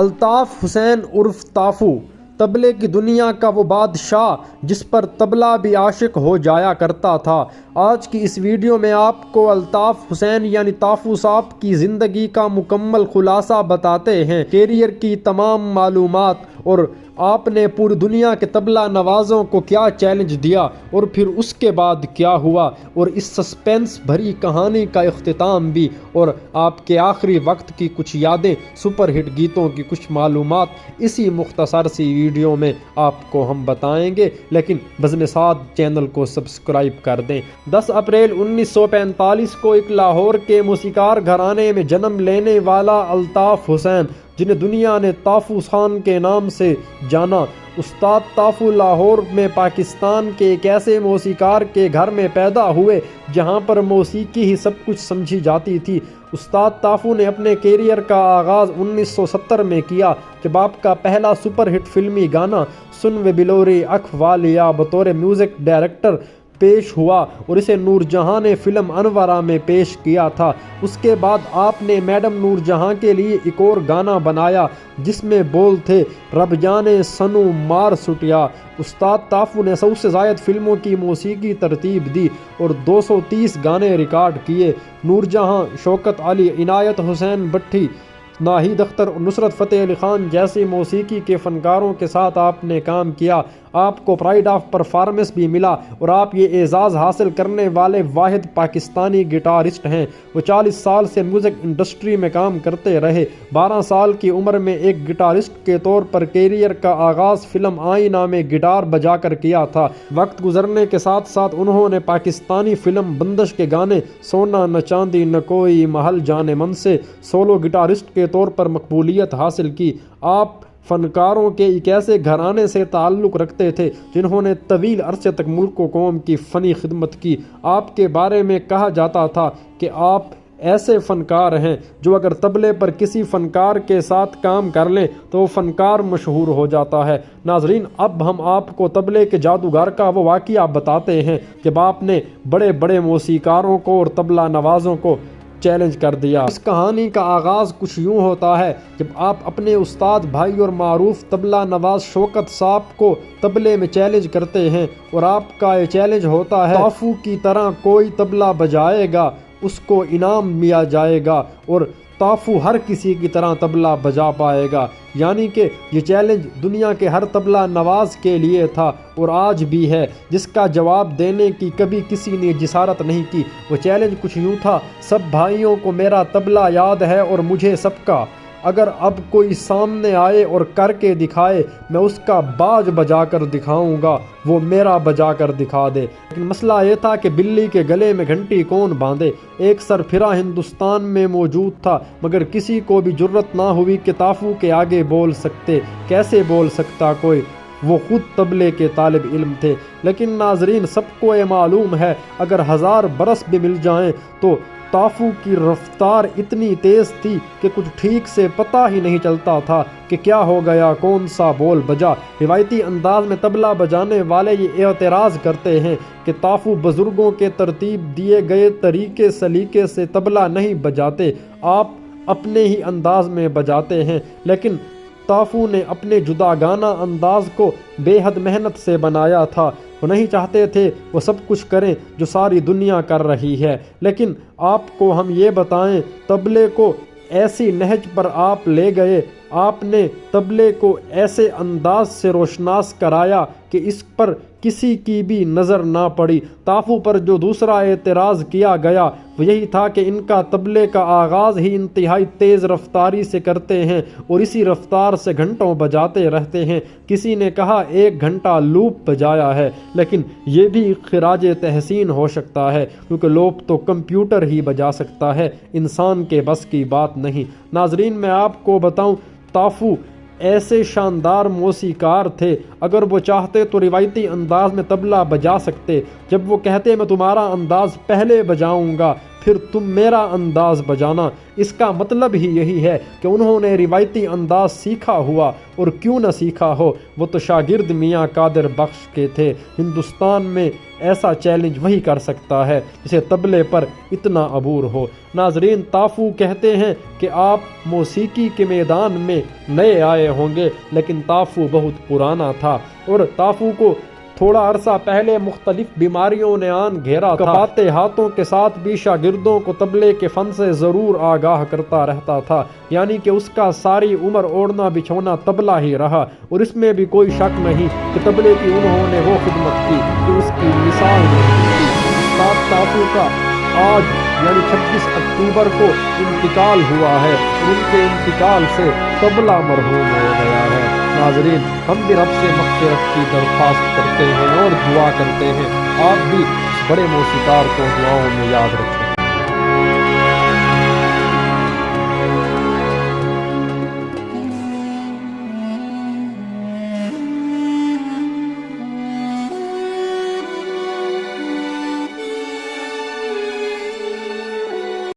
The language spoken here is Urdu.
الطاف حسین عرف طافو طبلے کی دنیا کا وہ بادشاہ جس پر طبلہ بھی عاشق ہو جایا کرتا تھا۔ آج کی اس ویڈیو میں آپ کو الطاف حسین یعنی طافو صاحب کی زندگی کا مکمل خلاصہ بتاتے ہیں، کیریئر کی تمام معلومات، اور آپ نے پوری دنیا کے طبلہ نوازوں کو کیا چیلنج دیا اور پھر اس کے بعد کیا ہوا، اور اس سسپینس بھری کہانی کا اختتام بھی، اور آپ کے آخری وقت کی کچھ یادیں، سپر ہٹ گیتوں کی کچھ معلومات اسی مختصر سی ویڈیو میں آپ کو ہم بتائیں گے۔ لیکن بزم سعد چینل کو سبسکرائب کر دیں۔ 10 اپریل 1945 کو ایک لاہور کے موسیقار گھرانے میں جنم لینے والا الطاف حسین، جنہیں دنیا نے طافو خان کے نام سے جانا، استاد طافو لاہور میں پاکستان کے ایک ایسے موسیقار کے گھر میں پیدا ہوئے جہاں پر موسیقی ہی سب کچھ سمجھی جاتی تھی۔ استاد طافو نے اپنے کیریئر کا آغاز 1970 میں کیا جب آپ کا پہلا سپر ہٹ فلمی گانا سن و بلوری اکھ والیا بطور میوزک ڈائریکٹر پیش ہوا اور اسے نور جہاں نے فلم انورا میں پیش کیا تھا۔ اس کے بعد آپ نے میڈم نور جہاں کے لیے ایک اور گانا بنایا جس میں بول تھے رب جانے سنو مار سٹیا۔ استاد طافو نے 100 سے زائد فلموں کی موسیقی ترتیب دی اور 230 گانے ریکارڈ کیے۔ نور جہاں، شوکت علی، عنایت حسین بٹھی، ناہید اختر اور نصرت فتح علی خان جیسے موسیقی کے فنکاروں کے ساتھ آپ نے کام کیا۔ آپ کو پرائڈ آف پرفارمنس بھی ملا اور آپ یہ اعزاز حاصل کرنے والے واحد پاکستانی گٹارسٹ ہیں۔ وہ 40 سال سے میوزک انڈسٹری میں کام کرتے رہے۔ 12 سال کی عمر میں ایک گٹارسٹ کے طور پر کیریئر کا آغاز فلم آئینہ میں گٹار بجا کر کیا تھا۔ وقت گزرنے کے ساتھ ساتھ انہوں نے پاکستانی فلم بندش کے گانے سونا نہ چاندی نہ کوئی محل جانے من سے سولو گٹارسٹ کے طور پر مقبولیت حاصل کی۔ آپ فنکاروں کے ایک ایسے گھرانے سے تعلق رکھتے تھے جنہوں نے طویل عرصے تک ملک و قوم کی فنی خدمت کی۔ آپ کے بارے میں کہا جاتا تھا کہ آپ ایسے فنکار ہیں جو اگر طبلے پر کسی فنکار کے ساتھ کام کر لیں تو وہ فنکار مشہور ہو جاتا ہے۔ ناظرین، اب ہم آپ کو طبلے کے جادوگر کا وہ واقعہ بتاتے ہیں جب آپ نے بڑے بڑے موسیقاروں کو اور طبلہ نوازوں کو چیلنج کر دیا۔ اس کہانی کا آغاز کچھ یوں ہوتا ہے جب آپ اپنے استاد بھائی اور معروف طبلہ نواز شوکت صاحب کو طبلے میں چیلنج کرتے ہیں اور آپ کا یہ چیلنج ہوتا ہے طافو کی طرح کوئی طبلہ بجائے گا اس کو انعام دیا جائے گا، اور طافو ہر کسی کی طرح طبلہ بجا پائے گا۔ یعنی کہ یہ چیلنج دنیا کے ہر طبلہ نواز کے لیے تھا اور آج بھی ہے، جس کا جواب دینے کی کبھی کسی نے جسارت نہیں کی۔ وہ چیلنج کچھ یوں تھا، سب بھائیوں کو میرا طبلہ یاد ہے اور مجھے سب کا، اگر اب کوئی سامنے آئے اور کر کے دکھائے میں اس کا باج بجا کر دکھاؤں گا، وہ میرا بجا کر دکھا دے۔ لیکن مسئلہ یہ تھا کہ بلی کے گلے میں گھنٹی کون باندھے۔ ایک سر پھرا ہندوستان میں موجود تھا مگر کسی کو بھی جرت نہ ہوئی کہ طافو کے آگے بول سکتے۔ کیسے بول سکتا کوئی؟ وہ خود طبلے کے طالب علم تھے۔ لیکن ناظرین، سب کو یہ معلوم ہے اگر 1000 برس بھی مل جائیں تو طافو کی رفتار اتنی تیز تھی کہ کچھ ٹھیک سے پتہ ہی نہیں چلتا تھا کہ کیا ہو گیا، کون سا بول بجا۔ روایتی انداز میں طبلہ بجانے والے یہ اعتراض کرتے ہیں کہ طافو بزرگوں کے ترتیب دیے گئے طریقے سلیقے سے طبلہ نہیں بجاتے، آپ اپنے ہی انداز میں بجاتے ہیں۔ لیکن طافو نے اپنے جداگانہ انداز کو بے حد محنت سے بنایا تھا۔ وہ نہیں چاہتے تھے وہ سب کچھ کریں جو ساری دنیا کر رہی ہے، لیکن آپ کو ہم یہ بتائیں، طبلے کو ایسی نہج پر آپ لے گئے، آپ نے طبلے کو ایسے انداز سے روشناس کرایا کہ اس پر کسی کی بھی نظر نہ پڑی۔ طافو پر جو دوسرا اعتراض کیا گیا وہ یہی تھا کہ ان کا طبلے کا آغاز ہی انتہائی تیز رفتاری سے کرتے ہیں اور اسی رفتار سے گھنٹوں بجاتے رہتے ہیں۔ کسی نے کہا 1 گھنٹہ لوپ بجایا ہے، لیکن یہ بھی خراج تحسین ہو سکتا ہے کیونکہ لوپ تو کمپیوٹر ہی بجا سکتا ہے، انسان کے بس کی بات نہیں۔ ناظرین، میں آپ کو بتاؤں، طافو ایسے شاندار موسیقار تھے، اگر وہ چاہتے تو روایتی انداز میں طبلہ بجا سکتے۔ جب وہ کہتے میں تمہارا انداز پہلے بجاؤں گا پھر تم میرا انداز بجانا۔ اس کا مطلب ہی یہی ہے کہ انہوں نے روایتی انداز سیکھا ہوا، اور کیوں نہ سیکھا ہو، وہ تو شاگرد میاں قادر بخش کے تھے۔ ہندوستان میں ایسا چیلنج وہی کر سکتا ہے جسے طبلے پر اتنا عبور ہو۔ ناظرین، تافو کہتے ہیں کہ آپ موسیقی کے میدان میں نئے آئے ہوں گے، لیکن تافو بہت پرانا تھا، اور تافو کو تھوڑا عرصہ پہلے مختلف بیماریوں نے آن گھیرا تھا۔ کپاتے ہاتھوں کے ساتھ بھی شاگردوں کو طبلے کے فن سے ضرور آگاہ کرتا رہتا تھا، یعنی کہ اس کا ساری عمر اوڑھنا بچھونا طبلہ ہی رہا، اور اس میں بھی کوئی شک نہیں کہ طبلے کی انہوں نے وہ خدمت کی کہ اس کی مثال نہیں تھی۔ استاد تافو کا آج یعنی 26 اکتوبر کو انتقال ہوا ہے، اور ان کے انتقال سے طبلہ مرحوم ہو گیا ہے۔ ناظرین، ہم بھی رب سے مغفرت کی درخواست کرتے ہیں اور دعا کرتے ہیں آپ بھی اس بڑے موسیقار کو دعاؤں میں یاد رکھیں۔